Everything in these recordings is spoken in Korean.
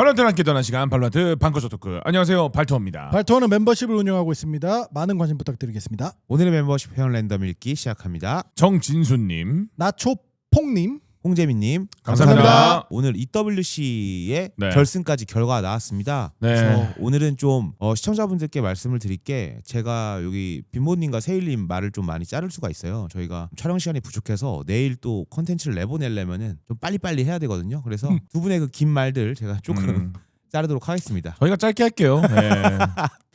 발로한테 함께 떠난 시간 발로한테 방커쇼 토크. 안녕하세요, 발토입니다. 발토어는 멤버십을 운영하고 있습니다. 많은 관심 부탁드리겠습니다. 오늘의 멤버십 회원 랜덤 읽기 시작합니다. 정진수님, 나초퐁님, 홍재민님 감사합니다. 오늘 EWC의 네. 결승까지 결과가 나왔습니다. 네. 그래서 오늘은 좀 시청자분들께 말씀을 드릴 게 제가 여기 빈모님과 세일님 말을 좀 많이 자를 수가 있어요. 저희가 촬영 시간이 부족해서 내일 또 컨텐츠를 내보내려면은 좀 빨리빨리 해야 되거든요. 그래서 두 분의 그 긴 말들 제가 조금 자르도록 하겠습니다. 저희가 짧게 할게요. 네,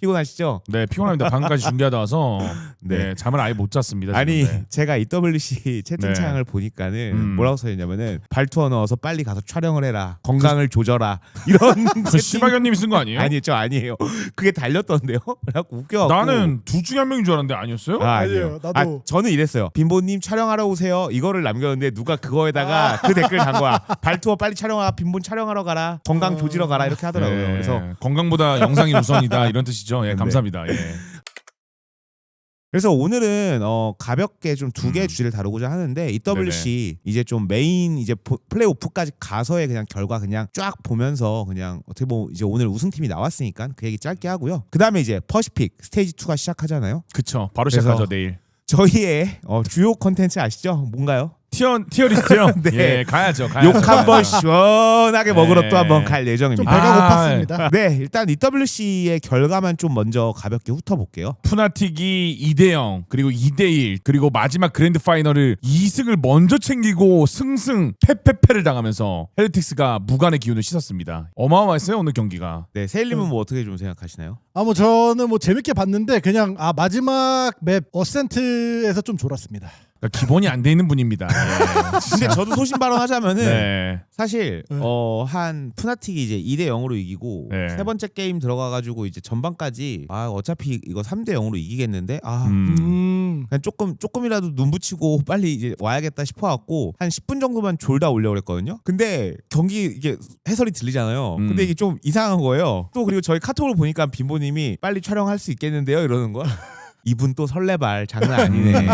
피곤하시죠? 네 피곤합니다. 방금까지 준비하다 와서 네. 잠을 아예 못 잤습니다. 아니 지금. 네. 제가 EWC 채팅창을 보니까는 뭐라고 써있냐면은 발투어 넣어서 빨리 가서 촬영을 해라, 건강을 조져라 이런 그 시바견님이 쓴 거 아니에요? 아니요, 저 아니에요. 그게 달렸던데요. 그래갖고 웃겨갖고 나는 둘 중에 한 명인 줄 알았는데 아니었어요? 아니에요. 나도. 저는 이랬어요. 빈보님 촬영하러 오세요 이거를 남겼는데 누가 그거에다가 그 댓글 단 거야. 발투어 빨리 촬영하, 빈본 촬영하러 가라, 건강 조지러 가라 이렇게 하더라고요. 네. 그래서 건강보다 영상이 우선이다 이런 뜻이죠. 예, 네. 감사합니다. 예. 그래서 오늘은 가볍게 좀 두 개의 주제를 다루고자 하는데 EWC 이제 좀 메인 이제 플레이오프까지 가서의 그냥 결과 그냥 쫙 보면서 그냥 어떻게 보면 이제 오늘 우승팀이 나왔으니까 그 얘기 짧게 하고요. 그 다음에 이제 퍼시픽 스테이지 2가 시작하잖아요. 그쵸. 바로 그래서 시작하죠 내일. 저희의 주요 콘텐츠 아시죠? 뭔가요? 티어리스트요? 네. 예, 가야죠. 욕 한번 시원하게 먹으러 네. 또 한번 갈 좀 예정입니다. 배가 고팠습니다. 네, 일단 EWC의 결과만 좀 먼저 가볍게 훑어볼게요. 푸나틱이 2대0 그리고 2대1 그리고 마지막 그랜드 파이널을 2승을 먼저 챙기고 승승 패패패를 당하면서 헤레틱스가 무관의 기운을 씻었습니다. 어마어마했어요 오늘 경기가. 네, 세일님은 뭐 어떻게 좀 생각하시나요? 저는 뭐 재밌게 봤는데 그냥 마지막 맵 어센트에서 좀 졸았습니다. 그러니까 기본이 안 돼 있는 분입니다. 예. 근데 저도 소신 발언하자면은 네. 사실 네. 한 푸나틱이 이제 2대 0으로 이기고 네. 세 번째 게임 들어가가지고 이제 전반까지 어차피 이거 3대 0으로 이기겠는데 그냥 조금이라도 눈 붙이고 빨리 이제 와야겠다 싶어갖고 한 10분 정도만 졸다 오려고 그랬거든요. 근데 경기 이게 해설이 들리잖아요. 근데 이게 좀 이상한 거예요. 또 그리고 저희 카톡을 보니까 빈보님이 빨리 촬영할 수 있겠는데요 이러는 거야. 이분 또 설레발 장난 아니네.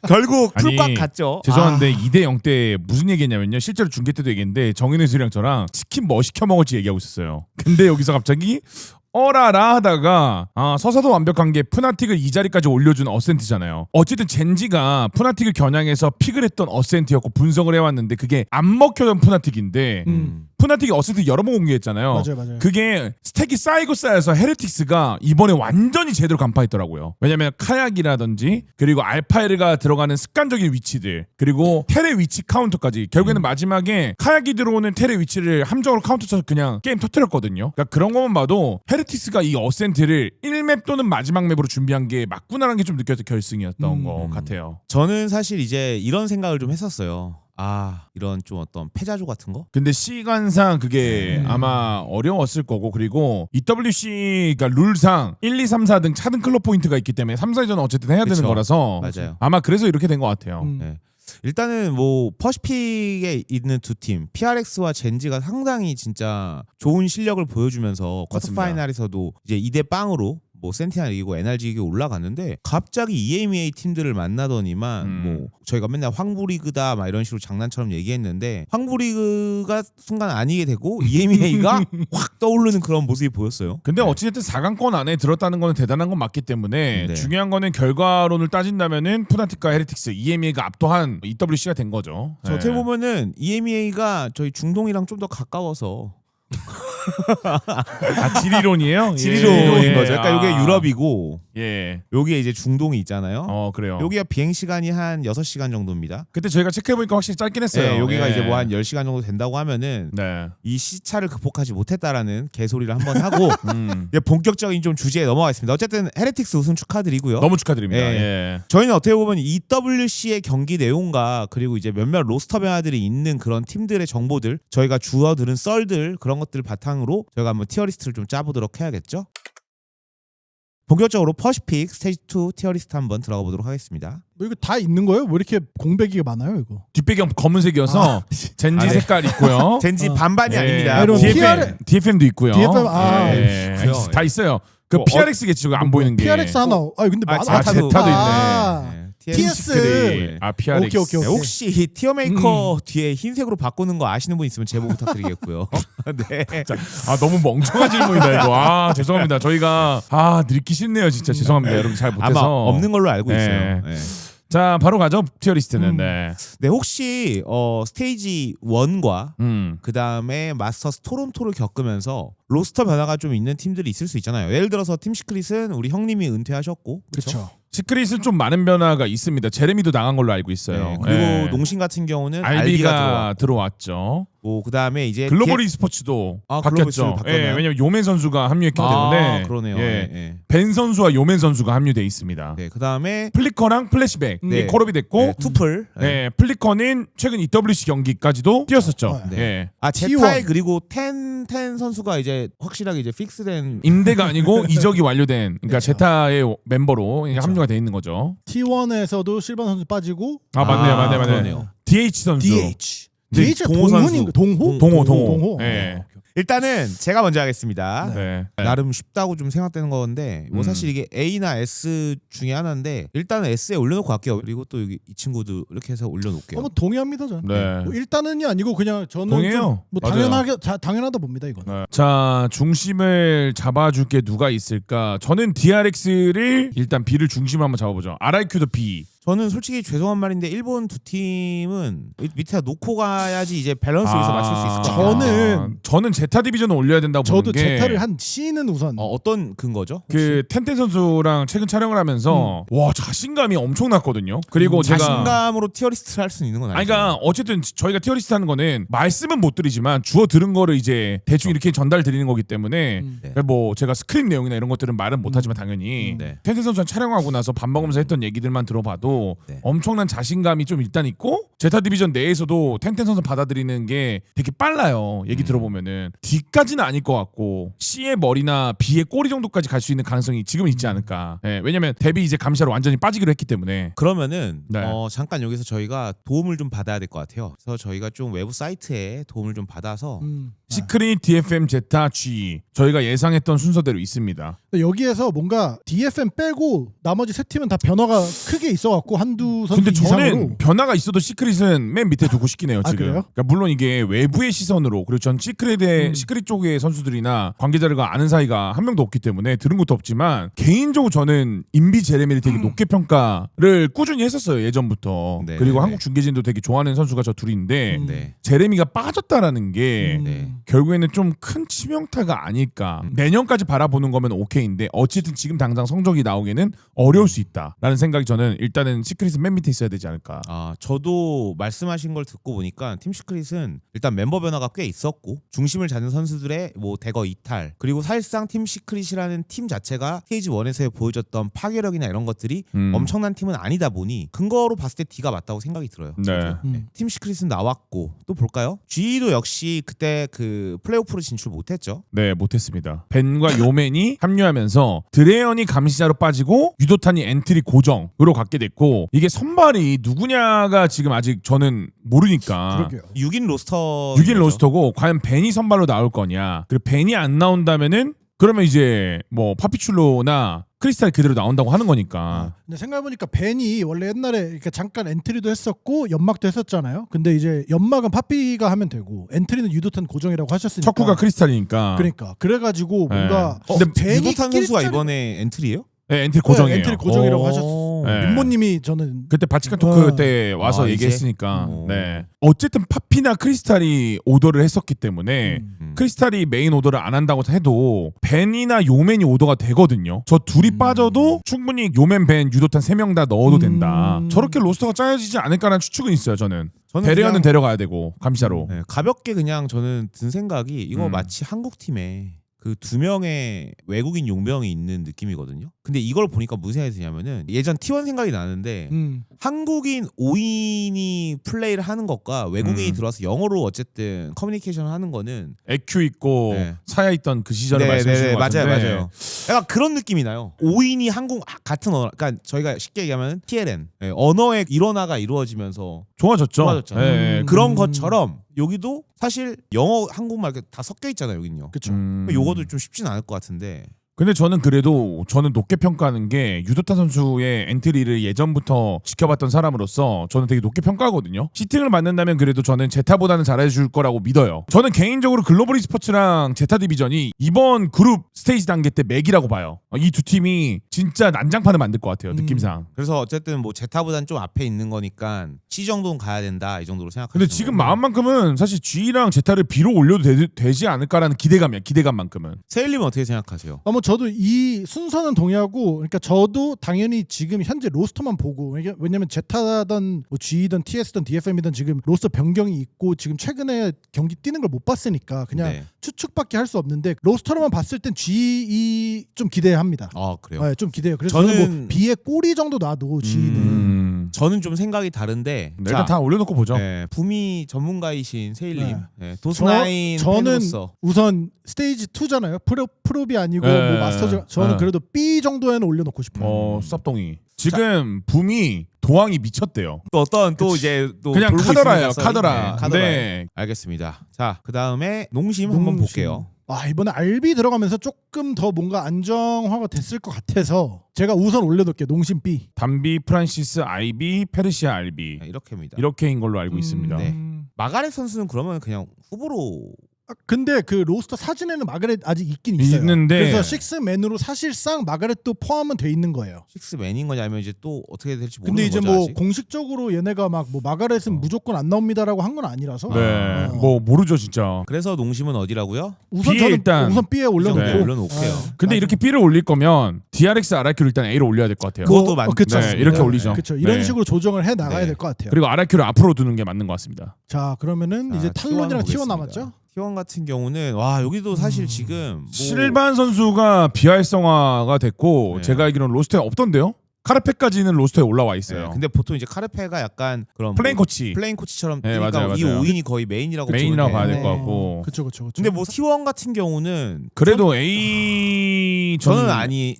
결국 아니, 풀박 갔죠. 죄송한데 2대0 때 무슨 얘기했냐면요. 실제로 중계 때도 얘기했는데 정인의 수랑 저랑 치킨 뭐 시켜 먹을지 얘기하고 있었어요. 근데 여기서 갑자기 어라라 하다가 서서도 완벽한 게 푸나틱을 이 자리까지 올려준 어센트잖아요. 어쨌든 젠지가 푸나틱을 겨냥해서 픽을 했던 어센트였고 분석을 해왔는데 그게 안 먹혀던 푸나틱인데 푸나틱이 어센트 여러 번 공개했잖아요. 맞아요. 그게 스택이 쌓이고 쌓여서 헤레틱스가 이번에 완전히 제대로 간파했더라고요. 왜냐면 카약이라든지 그리고 알파에르가 들어가는 습관적인 위치들 그리고 텔의 위치 카운터까지 결국에는 마지막에 카약이 들어오는 텔의 위치를 함정으로 카운터 쳐서 그냥 게임 터뜨렸거든요. 그러니까 그런 것만 봐도 헤레틱스가 이 어센트를 1맵 또는 마지막 맵으로 준비한 게 맞구나라는 게 좀 느껴졌던 결승이었던 것 같아요. 저는 사실 이제 이런 생각을 좀 했었어요. 이런 좀 어떤 패자조 같은 거? 근데 시간상 그게 아마 어려웠을 거고 그리고 EWC 그러니까 룰상 1, 2, 3, 4등 차등 클럽 포인트가 있기 때문에 3, 4위전은 어쨌든 해야 되는 그쵸. 거라서 맞아요. 아마 그래서 이렇게 된 것 같아요. 네. 일단은 뭐 퍼시픽에 있는 두 팀 PRX와 젠지가 상당히 진짜 좋은 실력을 보여주면서 쿼터 맞습니다. 파이널에서도 이제 2대 0으로 뭐 센티나 이기고 NRG 이기고 올라갔는데 갑자기 EMEA 팀들을 만나더니만 뭐 저희가 맨날 황부리그다 막 이런 식으로 장난처럼 얘기했는데 황부리그가 순간 아니게 되고 EMEA가 확 떠오르는 그런 모습이 보였어요. 근데 어찌됐든 4강권 안에 들었다는 거는 대단한 건 맞기 때문에 네. 중요한 거는 결과론을 따진다면은 푸나틱과 헤레틱스 EMEA가 압도한 EWC가 된 거죠. 저 어떻게 보면은 EMEA가 저희 중동이랑 좀 더 가까워서 지리론이에요? 지리론인 예. 거죠. 그러니까 이게 유럽이고 예. 여기에 이제 중동이 있잖아요. 그래요. 여기가 비행 시간이 한 6시간 정도입니다. 그때 저희가 체크해보니까 확실히 짧긴 했어요. 네, 여기가 예. 이제 뭐 한 10시간 정도 된다고 하면은 네. 이 시차를 극복하지 못했다라는 개소리를 한번 하고 음. 이제 본격적인 좀 주제에 넘어가겠습니다. 어쨌든 헤레틱스 우승 축하드리고요. 너무 축하드립니다. 예. 예. 저희는 어떻게 보면 EWC의 경기 내용과 그리고 이제 몇몇 로스터 변화들이 있는 그런 팀들의 정보들 저희가 주워들은 썰들 그런 것들을 바탕으로 저희가 한번 티어리스트를 좀 짜보도록 해야겠죠. 본격적으로 퍼시픽 스테이지 2 티어리스트 한번 들어가 보도록 하겠습니다. 뭐 이거 다 있는 거예요? 왜 이렇게 공백이 많아요 이거? 뒷배기 검은색이어서 젠지 네. 색깔 있고요. 젠지 반반이 예. 아닙니다. 이런 DFM도 있고요. DFM, 예. 있고요. 다 있어요. 그 뭐 PRX겠지 안 보이는 게. PRX 하나. 근데 아, 많아. 제타도 제타도 아. 있네. TS. 아 PRX. 오케이. 네, 혹시 티어메이커 뒤에 흰색으로 바꾸는 거 아시는 분 있으면 제보 부탁드리겠고요. 네. 아 너무 멍청한 질문이다 이거. 아 죄송합니다. 저희가 읽기 싫네요 진짜. 죄송합니다 여러분 잘 못해서. 아마 없는 걸로 알고 네. 있어요. 네. 자 바로 가죠 티어리스트는. 네, 혹시 스테이지 1과 그 다음에 마스터스 토론토를 겪으면서 로스터 변화가 좀 있는 팀들이 있을 수 있잖아요. 예를 들어서 팀 시크릿은 우리 형님이 은퇴하셨고, 그렇죠. 시크릿은 좀 많은 변화가 있습니다. 제레미도 나간 걸로 알고 있어요. 네, 그리고 네. 농심 같은 경우는 알비가 들어왔죠. 그 다음에 이제 글로벌 e스포츠도 글로벌 바뀌었죠. 바뀌었나요? 예, 왜냐면 요맨 선수가 합류했기 때문에. 그러네요. 예, 네. 벤 선수와 요맨 선수가 합류돼 있습니다. 그 다음에 플리커랑 플래시백 네. 콜업이 됐고, 투플. 네, 플리커는 최근 EWC 경기까지도 뛰었었죠. 네. 예. 제타에 그리고 텐 선수가 이제 확실하게 이제 픽스된 임대가 아니고 이적이 완료된, 그러니까 그렇죠. 제타의 멤버로 합류가 돼 있는 거죠. T1에서도 실반 선수 빠지고 맞네요. 그러네요. DH 선수. DH. 네, DH 동호 선수. 동훈인가? 동호? 동호. 예. 일단은 제가 먼저 하겠습니다. 네. 나름 쉽다고 좀 생각되는 건데 뭐 사실 이게 A나 S 중에 하나인데 일단은 S에 올려놓고 갈게요. 그리고 또 여기 이 친구도 이렇게 해서 올려놓을게요. 뭐 동의합니다 저는. 네. 뭐 일단은이 아니고 그냥 저는 동의해요. 뭐 맞아요. 당연하다 봅니다 이거는. 네. 자 중심을 잡아줄 게 누가 있을까? 저는 DRX를 일단 B를 중심으로 한번 잡아보죠. RIQ도 B. 저는 솔직히 죄송한 말인데 일본 두 팀은 밑에 놓고 가야지 이제 밸런스 여기서 맞출 수 있을 것 같아요. 저는 제타 디비전을 올려야 된다고 저도 보는 게 제타를 한 C는 우선. 어떤 근거죠? 그 텐텐 선수랑 최근 촬영을 하면서 와 자신감이 엄청났거든요. 그리고 제가 자신감으로 티어리스트를 할 수는 있는 건 아니죠. 그러니까 어쨌든 저희가 티어리스트 하는 거는 말씀은 못 드리지만 주워 들은 거를 이제 대충 이렇게 전달 드리는 거기 때문에 네. 뭐 제가 스크립 내용이나 이런 것들은 말은 못 하지만 당연히 네. 텐텐 선수랑 촬영하고 나서 밥 먹으면서 했던 얘기들만 들어봐도 네. 엄청난 자신감이 좀 일단 있고 제타 디비전 내에서도 텐텐 선수 받아들이는 게 되게 빨라요. 얘기 들어보면은 D까지는 아닐 것 같고 C의 머리나 B의 꼬리 정도까지 갈 수 있는 가능성이 지금은 있지 않을까. 예, 왜냐면 데뷔 이제 감시자로 완전히 빠지기로 했기 때문에. 그러면은 네. 잠깐 여기서 저희가 도움을 좀 받아야 될 것 같아요. 그래서 저희가 좀 외부 사이트에 도움을 좀 받아서 시크릿, DFM, 제타, G 저희가 예상했던 순서대로 있습니다. 여기에서 뭔가 DFM 빼고 나머지 세 팀은 다 변화가 크게 있어갖고 한두 선수 근데 이상으로. 저는 변화가 있어도 시크릿은 맨 밑에 두고 싶긴 해요 지금. 그래요? 그러니까 물론 이게 외부의 시선으로 그리고 전 시크릿 쪽의 선수들이나 관계자들과 아는 사이가 한 명도 없기 때문에 들은 것도 없지만 개인적으로 저는 인비 제레미를 되게 높게 평가를 꾸준히 했었어요 예전부터. 네, 그리고 네. 한국 중계진도 되게 좋아하는 선수가 저 둘인데 네. 제레미가 빠졌다라는 게 네. 결국에는 좀 큰 치명타가 아닐까. 내년까지 바라보는 거면 오케이인데 어쨌든 지금 당장 성적이 나오기는 어려울 수 있다라는 생각이 저는 일단은 시크릿은 맨 밑에 있어야 되지 않을까. 저도 말씀하신 걸 듣고 보니까 팀 시크릿은 일단 멤버 변화가 꽤 있었고 중심을 잡는 선수들의 뭐 대거 이탈 그리고 사실상 팀 시크릿이라는 팀 자체가 스테이지 1에서 보여줬던 파괴력이나 이런 것들이 엄청난 팀은 아니다 보니 근거로 봤을 때 D가 맞다고 생각이 들어요. 네. 팀 시크릿은 나왔고 또 볼까요? G도 역시 그때 그 플레이오프로 진출 못했죠. 네, 못했습니다. 벤과 요맨이 합류하면서 드레연이 감시자로 빠지고 유도탄이 엔트리 고정으로 갖게 됐고 이게 선발이 누구냐가 지금 아직 저는 모르니까. 그러게요. 6인 로스터 6인 로스터고 과연 벤이 선발로 나올 거냐. 그리고 벤이 안 나온다면은 그러면 이제 뭐 파피출로나 크리스탈이 그대로 나온다고 하는 거니까. 근데 생각해보니까 벤이 원래 옛날에 그러니까 잠깐 엔트리도 했었고 연막도 했었잖아요. 근데 이제 연막은 파피가 하면 되고 엔트리는 유도탄 고정이라고 하셨으니까. 척후가 크리스탈이니까. 그러니까 그래가지고 뭔가 근데 벤이 유도탄 선수가 낄 이번에 엔트리예요? 네, 엔트리 고정이에요. 엔트리 고정이라고 오. 하셨어. 네. 민모님이 저는 그때 바치칸 토크 때 와서 이제? 얘기했으니까. 오. 네. 어쨌든 파피나 크리스탈이 오더를 했었기 때문에 크리스탈이 메인 오더를 안 한다고 해도 벤이나 요맨이 오더가 되거든요. 저 둘이 빠져도 충분히 요맨, 벤, 유도탄 3명 다 넣어도 된다. 저렇게 로스터가 짜여지지 않을까라는 추측은 있어요. 저는 데레어는 그냥- 데려가야 되고 감시자로. 네, 가볍게 그냥 저는 든 생각이 이거 음. 마치 한국 팀에 그 2명의 외국인 용병이 있는 느낌이거든요. 근데 이걸 보니까 무슨 생각이 드냐면은 예전 T1 생각이 나는데 한국인 5인이 플레이를 하는 것과 외국인이 들어와서 영어로 어쨌든 커뮤니케이션을 하는 거는 에큐 있고 네. 사야 있던 그 시절을 말씀해 주신 것 같은데. 맞아요. 약간 그런 느낌이 나요. 5인이 한국 같은 언어, 그러니까 저희가 쉽게 얘기하면 TLN 언어의 일원화가 이루어지면서 좋아졌죠. 좋아졌잖아요. 예, 예. 그런 것처럼 여기도 사실 영어, 한국말 이렇게 다 섞여 있잖아요. 여긴요. 그쵸. 요거도 좀 쉽진 않을 것 같은데 근데 저는 그래도 저는 높게 평가하는 게 유도타 선수의 엔트리를 예전부터 지켜봤던 사람으로서 저는 되게 높게 평가하거든요. 시팅을 맞는다면 그래도 저는 제타보다는 잘해줄 거라고 믿어요. 저는 개인적으로 글로벌 e스포츠랑 제타 디비전이 이번 그룹 스테이지 단계 때 맥이라고 봐요. 이 두 팀이 진짜 난장판을 만들 것 같아요. 느낌상. 그래서 어쨌든 뭐 제타보단 좀 앞에 있는 거니까 C 정도는 가야 된다 이 정도로 생각하시는 근데 지금 거예요. 마음만큼은 사실 G랑 제타를 B로 올려도 되지 않을까라는 기대감이야. 기대감만큼은. 세일님은 어떻게 생각하세요? 뭐 저도 이 순서는 동의하고, 그러니까 저도 당연히 지금 현재 로스터만 보고, 왜냐면 제타든 뭐 G든 TS든 DFM이든 지금 로스터 변경이 있고 지금 최근에 경기 뛰는 걸 못 봤으니까 그냥 네. 추측밖에 할 수 없는데 로스터로만 봤을 땐 G 좀 기대합니다. 아 그래요? 네, 좀 기대해요. 그래서 저는 뭐 B의 꼬리 정도 놔도 G는 저는 좀 생각이 다른데 일단 다 올려놓고 보죠. 네, 부미 전문가이신 세일님 네. 네, 도스나인 저는 팬으로서 우선 스테이지 2잖아요. 프로비 아니고 네. 뭐 마스터즈. 저는 네. 그래도 B 정도에는 올려놓고 싶어요. 쌉동이. 지금 붐이 도항이 미쳤대요. 또 어떤 또 이제 또 그냥 돌고 카더라예요. 있으니까 카더라. 네, 카더라. 네. 알겠습니다. 자, 그 다음에 농심 한번 볼게요. 아, 이번에 RB 들어가면서 조금 더 뭔가 안정화가 됐을 것 같아서 제가 우선 올려놓을게요. 농심 B. 담비, 프란시스, 아이비, 페르시아, 알비. 네, 이렇게입니다. 이렇게인 걸로 알고 있습니다. 네. 마가렛 선수는 그러면 그냥 후보로 근데 그 로스터 사진에는 마가렛 아직 있긴 있어요. 있는데 그래서 식스맨으로 사실상 마가렛도 포함은 돼 있는 거예요. 식스맨인 거냐 아니면 이제 또 어떻게 될지 모르는 근데 이제 거죠. 뭐 아직. 공식적으로 얘네가 막 뭐 마가렛은 무조건 안 나옵니다라고 한 건 아니라서. 네. 뭐 모르죠 진짜. 그래서 농심은 어디라고요? 우선 B에 저는 일단 우선 B에 올려놓고. 네, 올려놓을게요. 근데 이렇게 B를 올릴 거면 DRX, RRQ를 일단 A로 올려야 될 것 같아요. 그것도 맞- 그쵸. 네, 이렇게 올리죠. 그렇죠. 이런 네. 식으로 조정을 해 나가야 네. 될 것 같아요. 그리고 RRQ를 앞으로 두는 게 맞는 것 같습니다. 자, 그러면은 자, 이제 T1 탈론이랑 T1 보겠습니다. 남았죠? T1 같은 경우는 와 여기도 사실 지금 뭐 실반 선수가 비활성화가 됐고 네. 제가 알기로는 로스터에 없던데요? 카르페까지는 로스터에 올라와 있어요. 네, 근데 보통 이제 카르페가 약간 그런 플레인 뭐 코치. 플레인 코치처럼 네, 뛰니까 맞아요, 이 맞아요. 5인이 거의 메인이라고 메인이라고 보면 봐야 될 돼요. 것 같고. 그쵸. 근데 뭐 T1 같은 경우는 그래도 A 저는 아니에요.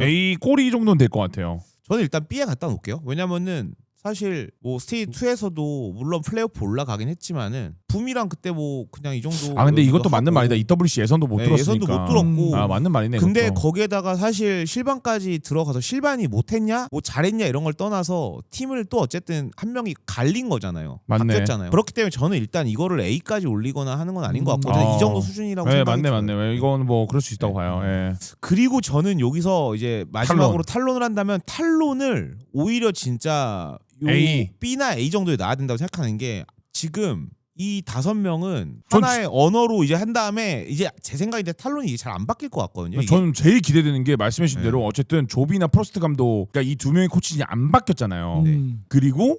A 꼬리 정도는 될 것 같아요. 저는 일단 B에 갖다 놓을게요. 왜냐면은 사실 뭐 스테이지 2에서도 물론 플레이오프 올라가긴 했지만은 붐이랑 그때 뭐 그냥 이 정도. 아 근데 이것도 맞는 하고. 말이다. EWC 예선도 못 네, 들었으니까. 예선도 못 들었고. 아 맞는 말이네. 근데 그것도. 거기에다가 사실 실반까지 들어가서 실반이 못했냐, 뭐 잘했냐 이런 걸 떠나서 팀을 또 어쨌든 한 명이 갈린 거잖아요. 맞네. 바뀌었잖아요. 그렇기 때문에 저는 일단 이거를 A까지 올리거나 하는 건 아닌 것 같고 그냥 아. 이 정도 수준이라고 네 생각이 맞네 들어요. 맞네. 왜 이건 뭐 그럴 수 있다고 봐요. 예. 그리고 저는 여기서 이제 마지막으로 탈론을 한다면 탈론을 오히려 진짜 요 A. B나 A 정도에 놔야 된다고 생각하는 게 지금 이 5명은 전 하나의 언어로 이제 한 다음에 이제 제 생각인데 탈론이 이게 잘 안 바뀔 것 같거든요. 이게. 저는 제일 기대되는 게 말씀하신 네. 대로 어쨌든 조비나 프로스트 감독 그러니까 이 두 명의 코치진이 안 바뀌었잖아요. 네. 그리고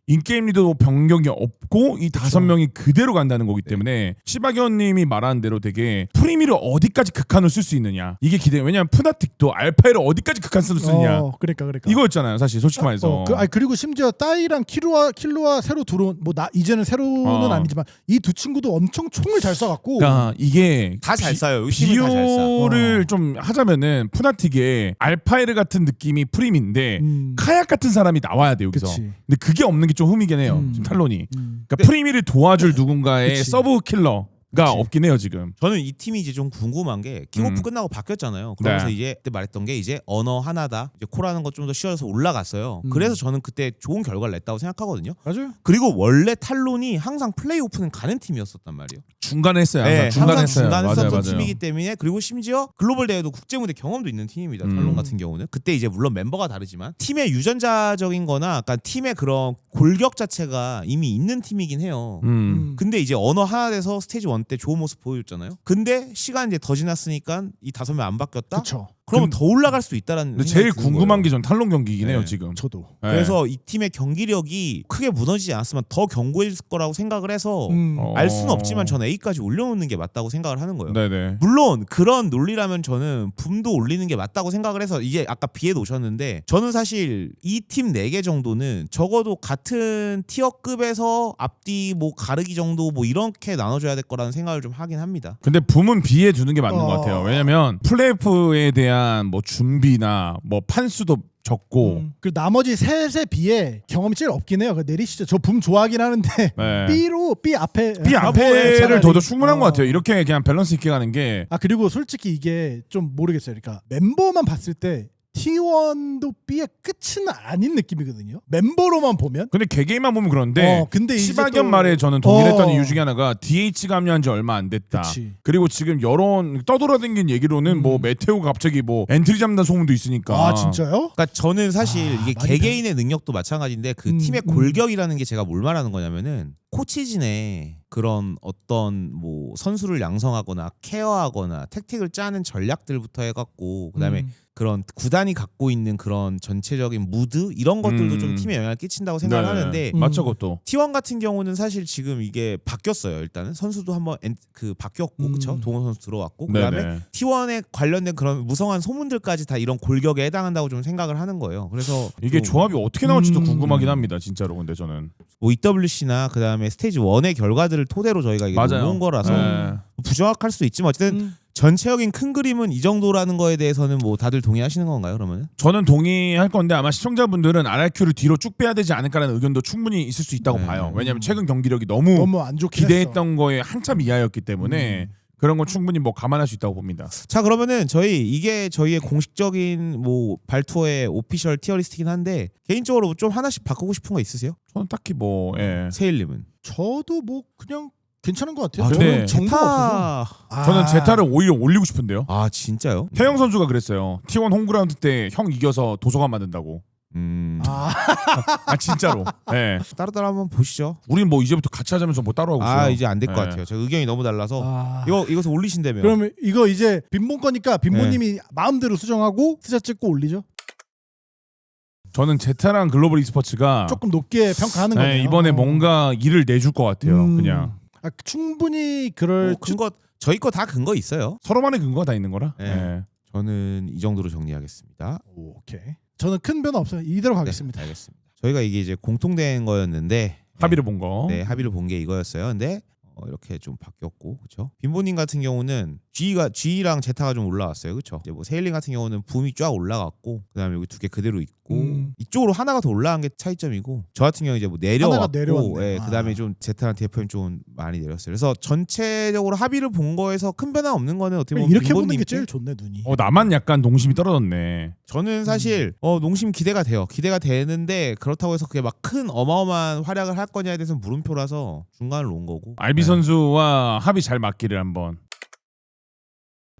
인게임 리더도 변경이 없고 이 5명이 그대로 간다는 거기 네. 때문에 시바견님이 말하는 대로 되게 프리미를 어디까지 극한으로 쓸 수 있느냐 이게 기대해요. 왜냐하면 푸나틱도 알파를 어디까지 극한으로 쓰느냐 그러니까. 이거였잖아요 사실 솔직히 말해서. 그리고 심지어 따이랑 킬로와 새로 들어온 이제는 새로는 아니지만 이 두 친구도 엄청 총을 잘 쏴갖고. 그러니까 이게 다 잘 쏴요. 여기 팀은 다잘 쏴. 비교를 좀 하자면은 푸나틱의 알파이르 같은 느낌이 프림인데 카약 같은 사람이 나와야 돼요 여기서. 그치. 근데 그게 없는 게 좀 흠이긴 해요 지금 탈론이. 그러니까 프리미를 도와줄 누군가의 그치. 서브 킬러가 없긴 해요 지금. 저는 이 팀이 이제 좀 궁금한 게 킹오프 끝나고 바뀌었잖아요. 그러면서 네. 이제 그때 말했던 게 이제 언어 하나다. 이제 콜하는 것 좀 더 쉬워져서 올라갔어요. 음. 그래서 저는 그때 좋은 결과를 냈다고 생각하거든요. 맞아요. 그리고 원래 탈론이 항상 플레이오프는 가는 팀이었었단 말이에요. 중간에 했어요. 네, 중간에 항상 했어요. 중간에 맞아요, 썼던 맞아요. 팀이기 때문에 그리고 심지어 글로벌 대회도 국제무대 경험도 있는 팀입니다. 탈론 같은 경우는 그때 이제 물론 멤버가 다르지만 팀의 유전자적인 거나 약간 팀의 그런 골격 자체가 이미 있는 팀이긴 해요. 근데 이제 언어 하나 돼서 스테이지 1 때 좋은 모습 보여줬잖아요. 근데 시간이 이제 더 지났으니까 이 5명 안 바뀌었다? 그렇죠. 그러면 더 올라갈 수 있다라는 근데 생각이 제일 드는 궁금한 거예요. 게 전 탈론 경기이긴 해요 네. 지금. 저도. 네. 그래서 이 팀의 경기력이 크게 무너지지 않았으면 더 견고해질 거라고 생각을 해서 알 수는 없지만 저는 A까지 올려놓는 게 맞다고 생각을 하는 거예요. 네네. 물론 그런 논리라면 저는 붐도 올리는 게 맞다고 생각을 해서 이제 아까 B에 놓으셨는데 저는 사실 이 팀 4개 정도는 적어도 같은 티어급에서 앞뒤 뭐 가르기 정도 뭐 이렇게 나눠줘야 될 거라는 생각을 좀 하긴 합니다. 근데 붐은 B에 두는 게 맞는 것 같아요. 왜냐면 플레이오프에 대한 뭐 준비나 뭐 판수도 적고 그 나머지 셋에 비해 경험이 제일 없긴 해요. 내리시죠. 저 붐 좋아하긴 하는데 네. B 앞에 B 앞에를 차라리. 둬도 충분한 것 같아요. 이렇게 그냥 밸런스 있게 가는 게. 그리고 솔직히 이게 좀 모르겠어요. 그러니까 멤버만 봤을 때 T1도 B의 끝은 아닌 느낌이거든요. 멤버로만 보면. 근데 개개인만 보면 그런데 근데 이제 시바견 또- 말에 저는 동일했던 이유 중에 하나가 DH가 합류한 지 얼마 안 됐다. 그치. 그리고 지금 여론 떠돌아다닌 얘기로는 뭐 메테오가 갑자기 뭐 엔트리 잡는다는 소문도 있으니까. 진짜요? 그러니까 저는 사실 이게 많이 개개인의 능력도 마찬가지인데 그 팀의 골격이라는 게 제가 뭘 말하는 거냐면은 코치진의 그런 어떤 뭐 선수를 양성하거나 케어하거나 택틱을 짜는 전략들부터 해갖고 그다음에 그런 구단이 갖고 있는 그런 전체적인 무드 이런 것들도 좀 팀에 영향을 끼친다고 생각을 네. 하는데 맞죠, 그것도. T1 같은 경우는 사실 지금 이게 바뀌었어요. 일단은 선수도 한번 바뀌었고 그렇죠. 동원 선수 들어왔고 그다음에 네네. T1에 관련된 그런 무성한 소문들까지 다 이런 골격에 해당한다고 좀 생각을 하는 거예요. 그래서 이게 좀 조합이 어떻게 나올지도 궁금하긴 합니다, 진짜로. 근데 저는 뭐 EWC나 그다음에 스테이지 1의 결과들을 토대로 저희가 이게 맞아요. 놓은 거라서 네. 부정확할 수도 있지만 어쨌든 전체적인 큰 그림은 이 정도라는 거에 대해서는 뭐 다들 동의하시는 건가요, 그러면은? 저는 동의할 건데 아마 시청자분들은 RRQ를 뒤로 쭉 빼야 되지 않을까라는 의견도 충분히 있을 수 있다고 봐요. 왜냐하면 최근 경기력이 너무 안 좋게 기대했던 거에 한참 이하였기 때문에 그런 건 충분히 뭐 감안할 수 있다고 봅니다. 자, 그러면은 이게 저희의 공식적인 뭐 발투어의 오피셜 티어리스트긴 한데 개인적으로 좀 하나씩 바꾸고 싶은 거 있으세요? 저는 딱히 뭐 세일님은? 저도 뭐 그냥 괜찮은 것 같아요. 아, 저는 근데 정보가 없어서. 저는 제타를 오히려 올리고 싶은데요. 아 진짜요? 태영 선수가 그랬어요. T1 홈그라운드 때 형 이겨서 도서관 만든다고. 진짜로. 네. 따로따로 한번 보시죠. 우린 뭐 이제부터 같이 하자면서 뭐 따로 하고 있어요. 이제 안 될 것 네. 같아요. 제가 의견이 너무 달라서 아. 이것을 올리신다면. 그러면 이거 이제 빈본 거니까 빈본님이 마음대로 수정하고 스샷 찍고 올리죠. 저는 제타랑 글로벌 e스포츠가 조금 높게 평가하는 거네요. 이번에 뭔가 일을 내줄 것 같아요. 그냥 충분히 그럴 근거 저희 거 다 근거 있어요. 서로만의 근거가 다 있는 거라. 네. 네. 저는 이 정도로 정리하겠습니다. 오케이. 저는 큰 변화 없어요. 이대로 가겠습니다. 네, 알겠습니다. 저희가 이게 이제 공통된 거였는데 합의를 본 거. 네, 합의를 본 게 이거였어요. 근데 이렇게 좀 바뀌었고, 그렇죠? 빈보님 같은 경우는 G랑 제타가 좀 올라왔어요, 그렇죠? 이제 뭐 세일링 같은 경우는 붐이 쫙 올라갔고, 그다음에 여기 두 개 그대로 있고, 이쪽으로 하나가 더 올라간 게 차이점이고, 저 같은 경우 이제 뭐 내려왔고, 내려왔네. 예, 그다음에 좀 제타랑 DFM 좀 많이 내렸어요. 그래서 전체적으로 합의를 본 거에서 큰 변화 없는 거는 어떻게 보면 이렇게 보는 게 빈보님께 제일 좋네 눈이. 나만 약간 농심이 떨어졌네. 저는 사실 농심 기대가 돼요. 기대가 되는데 그렇다고 해서 그게 막 큰 어마어마한 활약을 할 거냐에 대해서는 물음표라서 중간을 놓은 거고. 알비 선수와 합이 잘 맞기를 한번.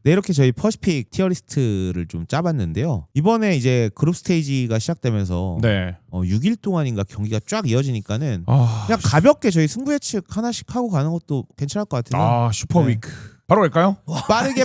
네, 이렇게 저희 퍼시픽 티어리스트를 좀 짜봤는데요. 이번에 이제 그룹 스테이지가 시작되면서 네. 6일 동안인가 경기가 쫙 이어지니까는 아, 그냥 가볍게 저희 승부 예측 하나씩 하고 가는 것도 괜찮을 것 같아요. 슈퍼 네. 위크. 바로 갈까요?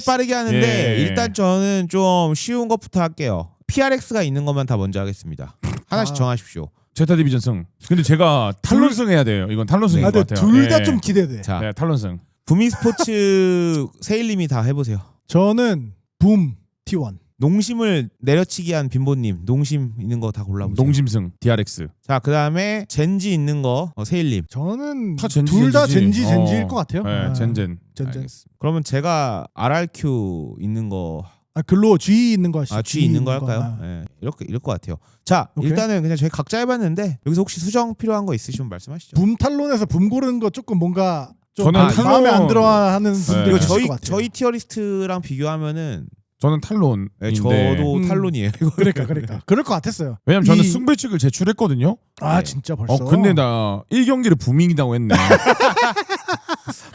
빠르게 하는데 예. 일단 저는 좀 쉬운 것부터 할게요. PRX가 있는 것만 다 먼저 하겠습니다. 하나씩 정하십시오. 제타 디비전 승. 근데 제가 탈론승 해야 돼요. 이건 탈론승인 것 같아요. 둘 다 예. 좀 기대돼. 자, 네, 탈론승. 부미 스포츠 세일님이 다 해보세요. 저는 붐 T1. 농심을 내려치기 한 빈보님 농심 있는 거 다 골라보세요. 농심승 DRX. 자, 그 다음에 젠지 있는 거 세일님. 저는 다 젠지, 둘 다 젠지지. 젠지일 것 같아요. 네, 젠젠. 젠젠. 알겠습니다. 그러면 제가 RRQ 있는 거 글로 G 있는 거 하시죠. G 있는 거 할까요? 네, 이럴 것 같아요. 자, 오케이. 일단은 그냥 저희 각자 해봤는데 여기서 혹시 수정 필요한 거 있으시면 말씀하시죠. 붐 탈론에서 붐 고르는 거 조금 뭔가 좀 저는 탈론- 마음에 안 들어하는 분들 그리고 네. 있을 것 같아요. 저희 티어리스트랑 비교하면은 저는 탈론인데. 네, 저도 음. 탈론이에요. 그러니까 그럴 것 같았어요. 왜냐면 저는 이- 승부측을 제출했거든요. 네. 진짜 벌써. 근데 나 1경기를 부밍이라고 했네.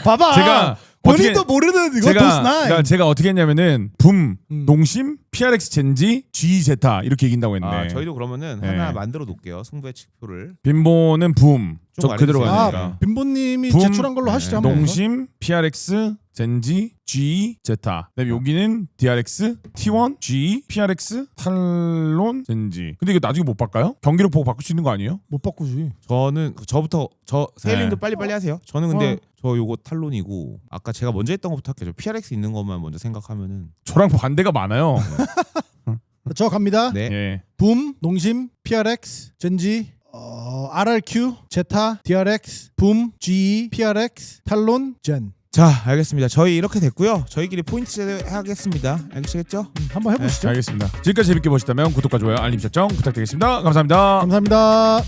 봐봐. 제가 본인도 모르는 이거 도스나인. 제가 어떻게 했냐면은 붐, 음. 농심, PRX 젠지, G 제타 이렇게 이긴다고 했네. 저희도 그러면은 네. 하나 만들어 놓을게요. 승부의 칙표를. 빈보는 붐. 좀 저 그대로 말해주세요. 가니까. 빈보님이 붐, 제출한 걸로 하시죠. 한번. 농심, PRX, 젠지, G, 제타. 그다음에 여기는 DRX, T1, G, PRX, 탈론, 젠지. 근데 이거 나중에 못 바꿔요? 경기력 보고 바꿀 수 있는 거 아니에요? 못 바꾸지. 저는 저부터 세일님도 네. 빨리빨리 하세요. 저는 근데 저 요거 탈론이고 아까 제가 먼저 했던 것부터 할게요. 저 PRX 있는 것만 먼저 생각하면은 저랑 반대가 많아요. 저 갑니다. 네. 예. 붐, 농심, PRX, 젠지, RRQ, 제타, DRX, 붐, GE, PRX, 탈론, 젠. 자, 알겠습니다. 저희 이렇게 됐고요. 저희끼리 포인트 제외하겠습니다. 알겠시겠죠? 한번 해보시죠. 알겠습니다. 지금까지 재밌게 보셨다면 구독과 좋아요, 알림 설정 부탁드리겠습니다. 감사합니다. 감사합니다.